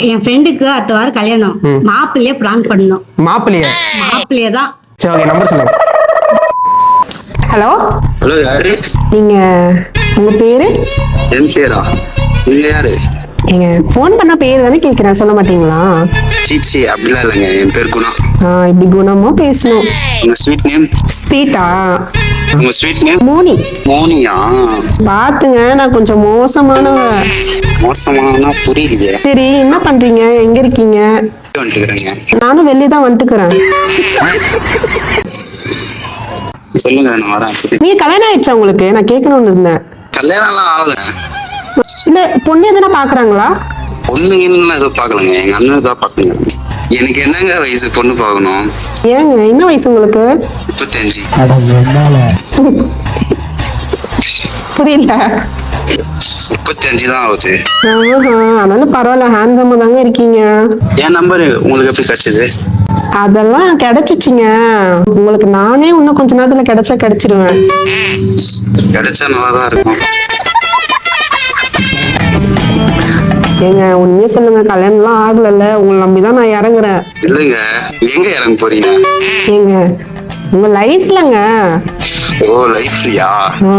என் ஃப்ரெண்டுக்கு அடுத்த வாரம் கல்யாணம். மாப்பிள்ளையே பிராங்க் பண்ணணும். மாப்பிள்ளையே தான். சரி ஓகே, நம்பர் சொல்லுங்க. ஹலோ ஹலோ, யாரு? நீங்க உங்க பேரு? என் பேரா? நீங்க யாரு? நீங்க ஃபோன் பண்ண பேர் தானே கேக்குறேன், சொல்ல மாட்டீங்களா? சீச்சி, அப்படிலாம் இல்லைங்க. என் பேர் குணா. இப்படி குணமா பேசணும். உங்க ஸ்வீட் நேம்? ஸ்வீட்டா? உங்க ஸ்வீட் நேம்? மோனி. மோனியா? பாத்துங்க, நான் கொஞ்சம் மோசமானவ. மோசமானா புரியலையே. சரி, என்ன பண்றீங்க? எங்க இருக்கீங்க? வந்துக்கிறேங்க. நானும் வெளியே தான் வந்துட்டுக்கிறேன். சொல்லுங்க, நான் வரேன். நீங்க கல்யாணம் ஆயிடுச்சா உங்களுக்கு? நான் கேட்கணும்னு இருந்தேன். கல்யாணம்லாம் ஆகல. இல்ல, பொண்ணு எதுனா பாக்குறாங்களா? பொண்ணுங்கன்னு எதுவும் பாக்கலங்க. எங்க அண்ணன் தான் பாக்கல. எனக்கு என்னங்க வயசு பொண்ணு பார்க்கணும்? ஏங்க, என்ன வயசு உங்களுக்கு? 35. புரியல. 35 தான் ஆகுது. ஆனாலும் பரவாயில்ல, ஹேண்ட்ஸமா தாங்க இருக்கீங்க. என் நம்பர் உங்களுக்கு எப்படி கிடைச்சது? அதெல்லாம் கிடைச்சிச்சுங்க. உங்களுக்கு நானே இன்னும் கொஞ்ச நேரத்துல கிடைச்சிருவேன். கிடைச்சா நல்லா தான் இருக்கும். ஏங்க, உண்மையா சொல்லுங்க, கல்யாணம்லாம் ஆகல. உங்களை நம்பிதான் நான் இறங்குறேன். இல்லைங்க, எங்க இறங்க போறீங்க? ஏங்க, உங்க லைஃப்லங்க. ஓ, லைஃப்லயா?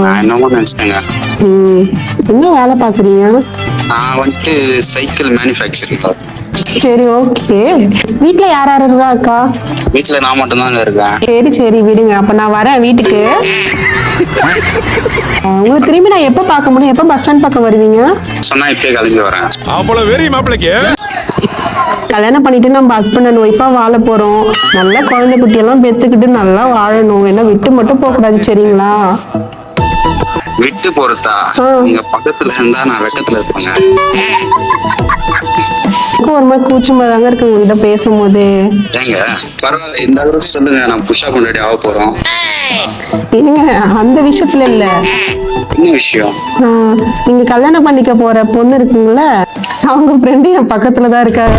நான் என்னமோ நினைச்சிட்டேங்க. என்ன வேலை பாக்குறீங்க? நான் வந்துட்டு சைக்கிள் மேனுஃபேக்சரிங். சரி ஓகே. வீட்டுல யார் யார் இருக்கா அக்கா? வீட்டுல நான் மட்டும் தாங்க இருக்கேன். சரி விடுங்க, அப்ப நான் வரேன் வீட்டுக்கு. உங்களை திரும்பி நான் எப்ப பார்க்க முடியும்? எப்ப பஸ் ஸ்டாண்ட் பக்கம் வருவீங்க? சொன்னா இப்பயே கிளம்பி வரேன். அவ்வளவு வெறி மாப்பிளைக்கு. கல்யாணம் பண்ணிட்டு நம்ம ஹஸ்பண்ட் அண்ட் ஒய்ஃபா வாழ போறோம். நல்லா குழந்தை குட்டி எல்லாம் பெத்துக்கிட்டு நல்லா வாழணும். என்ன விட்டு மட்டும் போக கூடாது, சரிங்களா? விட்டு போறதா? நீங்க பக்கத்துல இருந்தா நான் வெக்கத்துல இருப்பேங்க. ஒரு மாதிரி கூச்சமா தாங்க இருக்கு உங்ககிட்ட பேசும்போது. ஏங்க, பரவாயில்ல, இந்த அளவுக்கு சொல்லுங்க. நான் புஷா கொண்டாடி ஆக போறோம். ஏங்க, அந்த விஷயத்துல இல்ல. என்ன விஷயம்? நீங்க கல்யாணம் பண்ணிக்க போற பொண்ணு இருக்குங்களா, அவங்க ஃப்ரெண்டு என் பக்கத்துலதான் இருக்காங்க.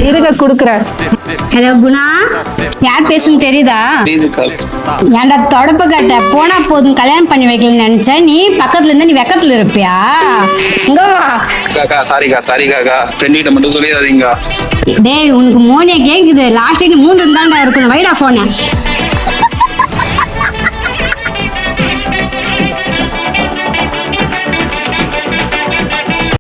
இருக்க குடுக்குறேன். ஹலோ குணா, யார் பேசுன்னு தெரியுதா? ஏன்டா தொடப்ப கட்ட போனா போதும், கல்யாணம் பண்ணி வைக்கலன்னு நினைச்சேன். நீ பக்கத்துல இருந்தா நீ வெக்கத்துல இருப்பியா? இங்க வா. காக்கா, சாரி காக்கா. ஃப்ரெண்ட் கிட்ட மட்டும் சொல்லிடாதீங்க. டேய், உனக்கு மோனியா கேக்குது. லாஸ்ட் டைம் 3 தான்டா இருக்கணும். வைடா போன.